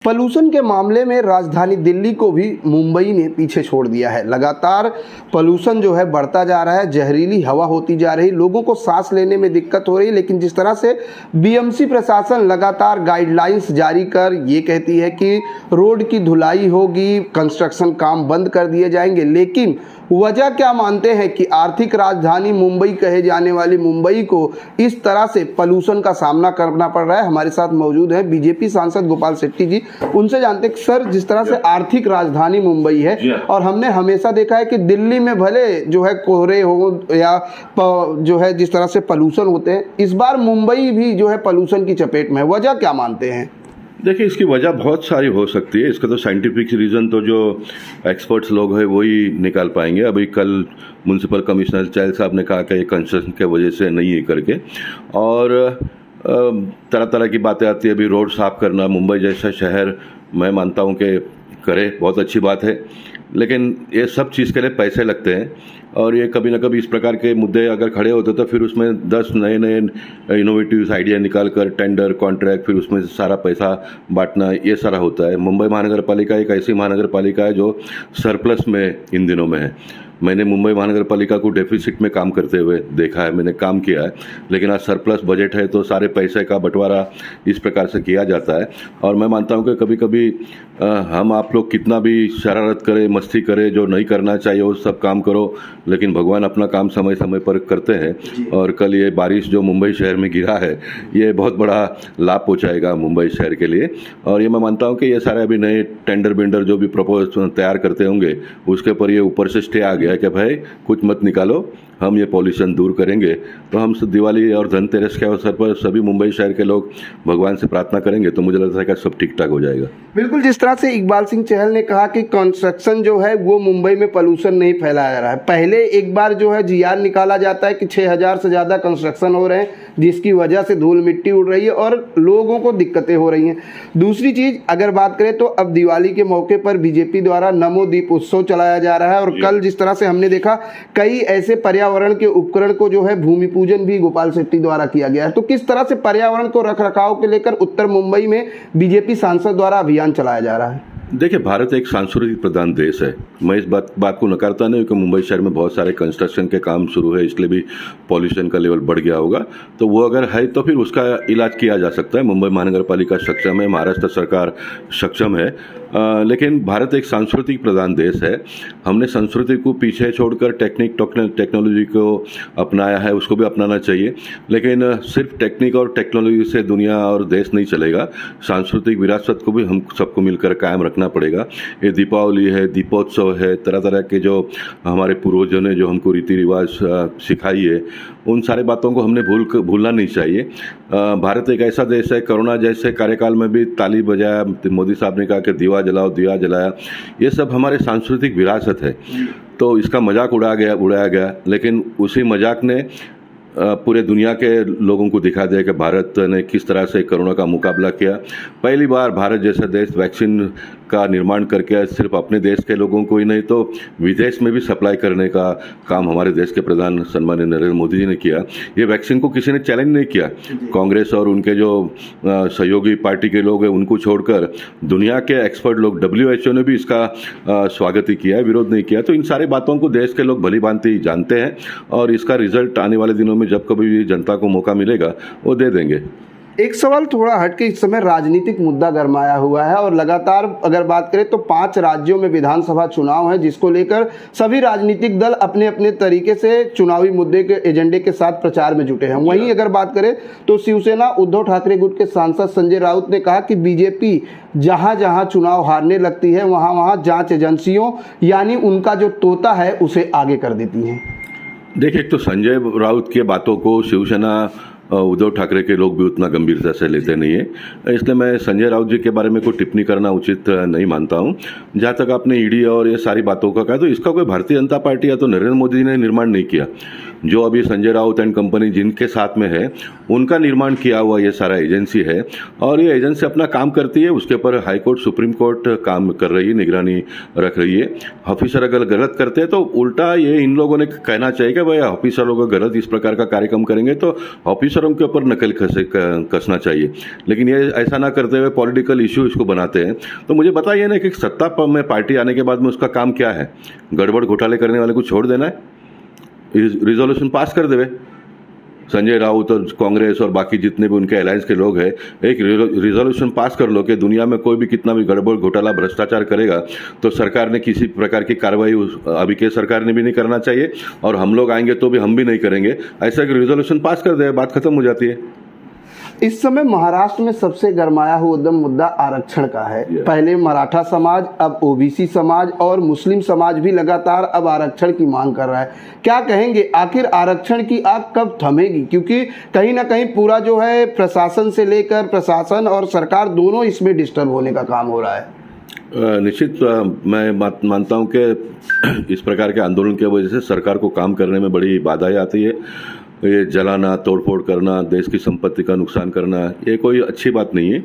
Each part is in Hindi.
पॉल्यूशन के मामले में राजधानी दिल्ली को भी मुंबई ने पीछे छोड़ दिया है। लगातार पॉल्यूशन जो है बढ़ता जा रहा है, जहरीली हवा होती जा रही, लोगों को सांस लेने में दिक्कत हो रही। लेकिन जिस तरह से बीएमसी प्रशासन लगातार गाइडलाइंस जारी कर ये कहती है कि रोड की धुलाई होगी, कंस्ट्रक्शन काम बंद कर दिए जाएंगे, लेकिन वजह क्या मानते हैं कि आर्थिक राजधानी मुंबई कहे जाने वाली मुंबई को इस तरह से पॉल्यूशन का सामना करना पड़ रहा है। हमारे साथ मौजूद है बीजेपी सांसद गोपाल शेट्टी जी, उनसे जानते हैं सर, जिस तरह से आर्थिक राजधानी मुंबई है और हमने हमेशा देखा है कि दिल्ली में भले जो है कोहरे हो या जो है जिस तरह से पॉल्यूशन होते हैं, इस बार मुंबई भी जो है पॉल्यूशन की चपेट में है, वजह क्या मानते हैं? देखिए, इसकी वजह बहुत सारी हो सकती है। इसका तो साइंटिफिक रीज़न तो जो एक्सपर्ट्स लोग हैं वही निकाल पाएंगे। अभी कल म्युनिसिपल कमिश्नर चहल साहब ने कहा कि ये कंस्ट्रक्शन की वजह से नहीं है करके, और तरह तरह की बातें आती है। अभी रोड साफ करना, मुंबई जैसा शहर मैं मानता हूँ कि करे, बहुत अच्छी बात है, लेकिन ये सब चीज़ के लिए पैसे लगते हैं और ये कभी ना कभी इस प्रकार के मुद्दे अगर खड़े होते तो फिर उसमें 10 नए नए इनोवेटिव आइडिया निकाल कर टेंडर कॉन्ट्रैक्ट, फिर उसमें सारा पैसा बांटना, ये सारा होता है। मुंबई महानगर पालिका एक ऐसी महानगर पालिका है जो सरप्लस में इन दिनों में है। मैंने मुंबई महानगर पालिका को डेफिसिट में काम करते हुए देखा है, मैंने काम किया है, लेकिन आज सरप्लस बजट है तो सारे पैसे का बंटवारा इस प्रकार से किया जाता है। और मैं मानता हूं कि कभी कभी हम आप लोग कितना भी शरारत करें, मस्ती करें, जो नहीं करना चाहिए वो सब काम करो, लेकिन भगवान अपना काम समय समय पर करते हैं। और कल ये बारिश जो मुंबई शहर में गिरा है, ये बहुत बड़ा लाभ पहुँचाएगा मुंबई शहर के लिए। और ये मैं मानता हूँ कि ये सारे अभी नए टेंडर बेंडर जो भी प्रपोज तैयार करते होंगे, उसके पर ये ऊपर से स्टे आ गया कि भाई कुछ मत निकालो, हम ये पॉल्यूशन दूर करेंगे। तो हम दिवाली और धनतेरस के अवसर पर सभी मुंबई शहर के लोग भगवान से प्रार्थना करेंगे तो मुझे लगता है कि सब ठीक ठाक हो जाएगा। बिल्कुल, जिस तरह से इकबाल सिंह चहल ने कहा कि कंस्ट्रक्शन जो है वो मुंबई में पॉल्यूशन नहीं फैलाया जा रहा है। पहले एक बार जो है जीआर निकाला जाता है कि 6000 से ज़्यादा कंस्ट्रक्शन हो रहे हैं, जिसकी वजह से धूल मिट्टी उड़ रही है और लोगों को दिक्कतें हो रही हैं। दूसरी चीज़ अगर बात करें तो अब दिवाली के मौके पर बीजेपी द्वारा नमो दीप उत्सव चलाया जा रहा है और कल जिस तरह से हमने देखा कई ऐसे पर्यावरण के उपकरण को जो है भूमि पूजन भी गोपाल शेट्टी द्वारा किया गया है। तो किस तरह से पर्यावरण को रख रखाव के लेकर उत्तर मुंबई में बीजेपी सांसद द्वारा अभियान चलाया जा रहा है? देखिए, भारत एक सांस्कृतिक प्रधान देश है। मैं इस बात को नकारता नहीं कि मुंबई शहर में बहुत सारे कंस्ट्रक्शन के काम शुरू है, इसलिए भी पॉल्यूशन का लेवल बढ़ गया होगा। तो वो अगर है तो फिर उसका इलाज किया जा सकता है। मुंबई महानगर पालिका सक्षम है, महाराष्ट्र सरकार सक्षम है, लेकिन भारत एक सांस्कृतिक प्रधान देश है। हमने संस्कृति को पीछे छोड़कर टेक्नोलॉजी को अपनाया है, उसको भी अपनाना चाहिए। लेकिन सिर्फ टेक्निक और टेक्नोलॉजी से दुनिया और देश नहीं चलेगा, सांस्कृतिक विरासत को भी हम सबको मिलकर कायम रखना पड़ेगा। ये दीपावली है, दीपोत्सव है, तरह तरह के जो हमारे पूर्वजों ने जो हमको रीति रिवाज सिखाई है, उन सारे बातों को हमने भूलना नहीं चाहिए। भारत एक ऐसा देश है, कोरोना जैसे कार्यकाल में भी ताली बजाया, मोदी साहब ने कहा कि दिवा जलाओ, दिया जलाया, ये सब हमारे सांस्कृतिक विरासत है। तो इसका मजाक उड़ाया गया, लेकिन उसी मजाक ने पूरे दुनिया के लोगों को दिखा दिया कि भारत ने किस तरह से कोरोना का मुकाबला किया। पहली बार भारत जैसा देश वैक्सीन का निर्माण करके सिर्फ अपने देश के लोगों को ही नहीं तो विदेश में भी सप्लाई करने का काम हमारे देश के प्रधान सन्माननीय नरेंद्र मोदी जी ने किया। ये वैक्सीन को किसी ने चैलेंज नहीं किया। कांग्रेस और उनके जो सहयोगी पार्टी के लोग हैं उनको छोड़कर दुनिया के एक्सपर्ट लोग, WHO ने भी इसका स्वागत ही किया है, विरोध नहीं किया। तो इन सारी बातों को देश के लोग भली भांति जानते हैं और इसका रिजल्ट आने वाले दिनों में जब कभी भी जनता को मौका मिलेगा वो दे देंगे। एक सवाल थोड़ा हटके, इस समय राजनीतिक मुद्दा गरमाया हुआ है और लगातार अगर बात करें तो 5 राज्यों में विधानसभा चुनाव है, जिसको लेकर सभी राजनीतिक दल अपने अपने तरीके से चुनावी मुद्दे के एजेंडे के साथ प्रचार में जुटे हैं। वहीं अगर बात करें तो शिवसेना उद्धव ठाकरे गुट के सांसद संजय राउत ने कहा कि बीजेपी जहां जहां चुनाव हारने लगती है वहां वहां जांच एजेंसियों यानी उनका जो तोता है उसे आगे कर देती हैं। देखिए, एक तो संजय राउत की बातों को शिवसेना उद्धव ठाकरे के लोग भी उतना गंभीरता से लेते नहीं है, इसलिए मैं संजय राउत जी के बारे में कोई टिप्पणी करना उचित नहीं मानता हूं। जहां तक आपने ईडी और ये सारी बातों का कहा, तो इसका कोई भारतीय जनता पार्टी या तो नरेंद्र मोदी जी ने निर्माण नहीं किया। जो अभी संजय राउत एंड कंपनी जिनके साथ में है उनका निर्माण किया हुआ ये सारा एजेंसी है और ये एजेंसी अपना काम करती है। उसके ऊपर हाई कोर्ट, सुप्रीम कोर्ट काम कर रही है, निगरानी रख रही है। ऑफिसर अगर गलत करते हैं तो उल्टा ये इन लोगों ने कहना चाहिए कि भाई ऑफिसर लोग गलत इस प्रकार का कार्यक्रम करेंगे तो ऑफिसर दूसरों के ऊपर नकल कसना चाहिए, लेकिन ये ऐसा ना करते हुए पॉलिटिकल इशू इसको बनाते हैं। तो मुझे बताइए ना कि सत्ता में पार्टी आने के बाद में उसका काम क्या है? गड़बड़ घोटाले करने वाले को छोड़ देना है, रिजोल्यूशन पास कर देवे। संजय राउत और कांग्रेस और बाकी जितने भी उनके अलायंस के लोग हैं, एक रिजोल्यूशन पास कर लो कि दुनिया में कोई भी कितना भी गड़बड़ घोटाला भ्रष्टाचार करेगा तो सरकार ने किसी प्रकार की कार्रवाई अभी के सरकार ने भी नहीं करना चाहिए, और हम लोग आएंगे तो भी हम भी नहीं करेंगे। ऐसा एक रिजोल्यूशन पास कर दे, बात खत्म हो जाती है। इस समय महाराष्ट्र में सबसे गरमाया हुआ मुद्दा आरक्षण का है। पहले मराठा समाज, अब ओबीसी समाज और मुस्लिम समाज भी लगातार अब आरक्षण की मांग कर रहा है। क्या कहेंगे, आखिर आरक्षण की आग कब थमेगी? क्योंकि कहीं ना कहीं पूरा जो है प्रशासन से लेकर प्रशासन और सरकार दोनों इसमें डिस्टर्ब होने का काम हो रहा है। निश्चित मैं मानता हूं कि इस प्रकार के आंदोलन की वजह से सरकार को काम करने में बड़ी बाधाएं आती है। ये जलाना, तोड़फोड़ करना, देश की संपत्ति का नुकसान करना, ये कोई अच्छी बात नहीं है।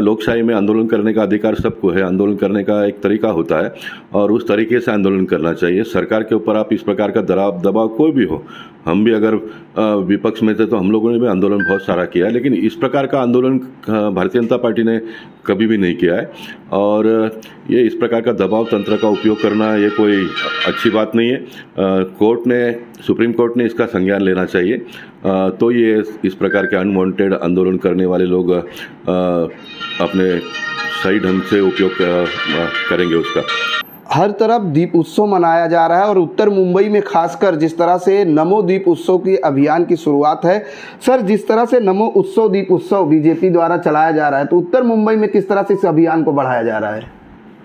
लोकशाही में आंदोलन करने का अधिकार सबको है, आंदोलन करने का एक तरीका होता है और उस तरीके से आंदोलन करना चाहिए। सरकार के ऊपर आप इस प्रकार का दबाव कोई भी हो, हम भी अगर विपक्ष में थे तो हम लोगों ने भी आंदोलन बहुत सारा किया है, लेकिन इस प्रकार का आंदोलन भारतीय जनता पार्टी ने कभी भी नहीं किया है। और ये इस प्रकार का दबाव तंत्र का उपयोग करना ये कोई अच्छी बात नहीं है। सुप्रीम कोर्ट ने इसका संज्ञान लेना चाहिए, तो ये इस प्रकार के अनवांटेड आंदोलन करने वाले लोग अपने सही ढंग से उपयोग करेंगे उसका। हर तरफ दीप उत्सव मनाया जा रहा है और उत्तर मुंबई में खासकर जिस तरह से नमो दीप उत्सव की अभियान की शुरुआत है। सर, जिस तरह से नमो उत्सव दीप उत्सव बीजेपी द्वारा चलाया जा रहा है, तो उत्तर मुंबई में किस तरह से इस अभियान को बढ़ाया जा रहा है?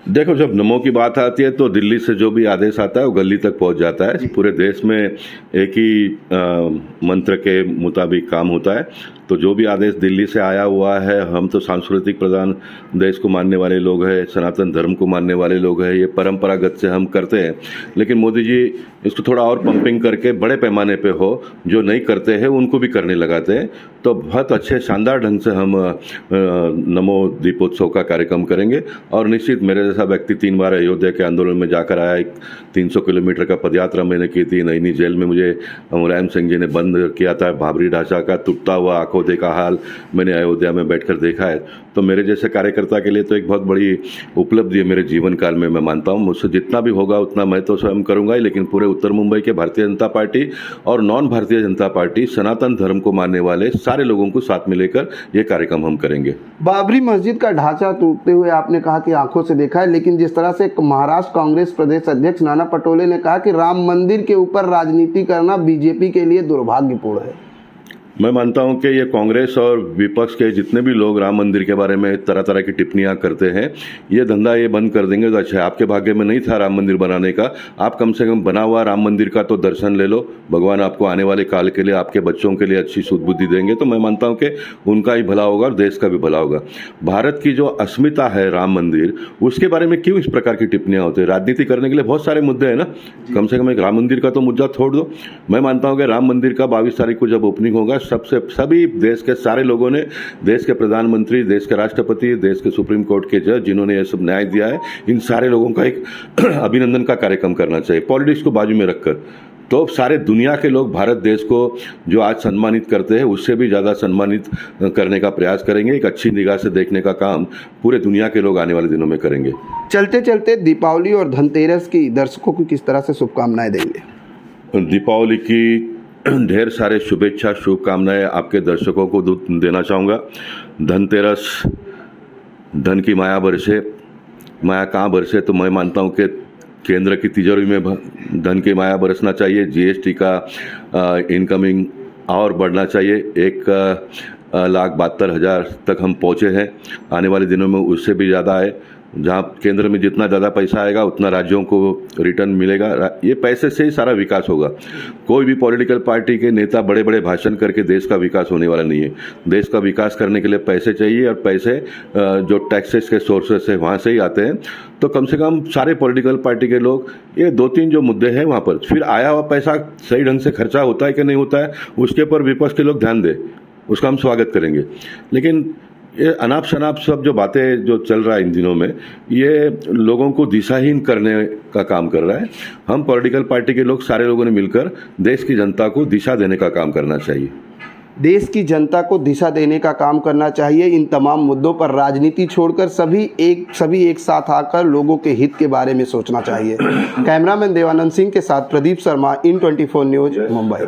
देखो, जब नमो की बात आती है तो दिल्ली से जो भी आदेश आता है वो गली तक पहुंच जाता है। पूरे देश में एक ही मंत्र के मुताबिक काम होता है। तो जो भी आदेश दिल्ली से आया हुआ है, हम तो सांस्कृतिक प्रधान देश को मानने वाले लोग हैं, सनातन धर्म को मानने वाले लोग हैं, ये परंपरागत से हम करते हैं। लेकिन मोदी जी इसको थोड़ा और पंपिंग करके बड़े पैमाने पे हो, जो नहीं करते हैं उनको भी करने लगाते हैं। तो बहुत अच्छे शानदार ढंग से हम नमो दीपोत्सव का कार्यक्रम करेंगे। और निश्चित मेरे जैसा व्यक्ति 3 बार अयोध्या के आंदोलन में जाकर आया, 300 किलोमीटर का पदयात्रा मैंने की थी। नई जेल में मुझे मुलायम सिंह जी ने बंद किया था, भाबरी ढांचा का टूटता हुआ आंखों देखा हाल मैंने अयोध्या में बैठकर देखा है। तो मेरे जैसे कार्यकर्ता के लिए तो एक बहुत बड़ी उपलब्धि है मेरे जीवन काल में। मैं मानता हूँ मुझसे जितना भी होगा उतना मैं तो स्वयं करूंगा ही, लेकिन पूरे उत्तर मुंबई के भारतीय जनता पार्टी और नॉन भारतीय जनता पार्टी, सनातन धर्म को मानने वाले सारे लोगों को साथ में लेकर ये कार्यक्रम हम करेंगे। बाबरी मस्जिद का ढांचा टूटते हुए आपने कहा कि आंखों से देखा है, लेकिन जिस तरह से महाराष्ट्र कांग्रेस प्रदेश अध्यक्ष नाना पटोले ने कहा कि राम मंदिर के ऊपर राजनीति करना बीजेपी के लिए दुर्भाग्यपूर्ण है। मैं मानता हूं कि ये कांग्रेस और विपक्ष के जितने भी लोग राम मंदिर के बारे में तरह तरह की टिप्पणियां करते हैं, ये धंधा ये बंद कर देंगे तो अच्छा है। आपके भाग्य में नहीं था राम मंदिर बनाने का, आप कम से कम बना हुआ राम मंदिर का तो दर्शन ले लो। भगवान आपको आने वाले काल के लिए, आपके बच्चों के लिए अच्छी सुदबुद्धि देंगे, तो मैं मानता हूं कि उनका ही भला होगा और देश का भी भला होगा। भारत की जो अस्मिता है राम मंदिर, उसके बारे में क्यों इस प्रकार की टिप्पणियां होती है? राजनीति करने के लिए बहुत सारे मुद्दे हैं ना, कम से कम एक राम मंदिर का तो मुद्दा छोड़ दो। मैं मानता हूं कि राम मंदिर का 22 तारीख को जब ओपनिंग होगा, सभी देश के सारे लोगों ने, देश के प्रधानमंत्री, देश के राष्ट्रपति, देश के सुप्रीम कोर्ट के जज जिन्होंने ये सब न्याय दिया है, इन सारे लोगों का एक अभिनंदन का कार्यक्रम करना चाहिए, पॉलिटिक्स को बाजू में रखकर। तो सारे दुनिया के लोग भारत देश को जो आज सम्मानित करते हैं उससे भी ज़्यादा सम्मानित करने का प्रयास करेंगे। एक अच्छी निगाह से देखने का काम पूरे दुनिया के लोग आने वाले दिनों में करेंगे। चलते चलते दीपावली और धनतेरस की दर्शकों को किस तरह से शुभकामनाएं देंगे? दीपावली की ढेर सारे शुभेच्छा शुभकामनाएं आपके दर्शकों को देना चाहूँगा। धनतेरस, धन की माया बरसे, माया कहाँ बरसे, तो मैं मानता हूँ कि केंद्र की तिजोरी में धन की माया बरसना चाहिए। जीएसटी का इनकमिंग और बढ़ना चाहिए। 1,72,000 तक हम पहुँचे हैं, आने वाले दिनों में उससे भी ज़्यादा है। जहाँ केंद्र में जितना ज़्यादा पैसा आएगा उतना राज्यों को रिटर्न मिलेगा। ये पैसे से ही सारा विकास होगा। कोई भी पॉलिटिकल पार्टी के नेता बड़े बड़े भाषण करके देश का विकास होने वाला नहीं है। देश का विकास करने के लिए पैसे चाहिए, और पैसे जो टैक्सेस के सोर्सेस है वहाँ से ही आते हैं। तो कम से कम सारे पॉलिटिकल पार्टी के लोग ये 2-3 जो मुद्दे हैं वहाँ पर, फिर आया हुआ पैसा सही ढंग से खर्चा होता है कि नहीं होता है, उसके ऊपर विपक्ष के लोग ध्यान दें, उसका हम स्वागत करेंगे। लेकिन ये अनाप शनाप सब जो बातें जो चल रहा है इन दिनों में, ये लोगों को दिशाहीन करने का काम कर रहा है। हम पॉलिटिकल पार्टी के लोग सारे लोगों ने मिलकर देश की जनता को दिशा देने का काम करना चाहिए। देश की जनता को दिशा देने का काम करना चाहिए। इन तमाम मुद्दों पर राजनीति छोड़कर सभी एक साथ आकर लोगों के हित के बारे में सोचना चाहिए। कैमरामैन देवानंद सिंह के साथ प्रदीप शर्मा, इन 24 न्यूज़, मुंबई।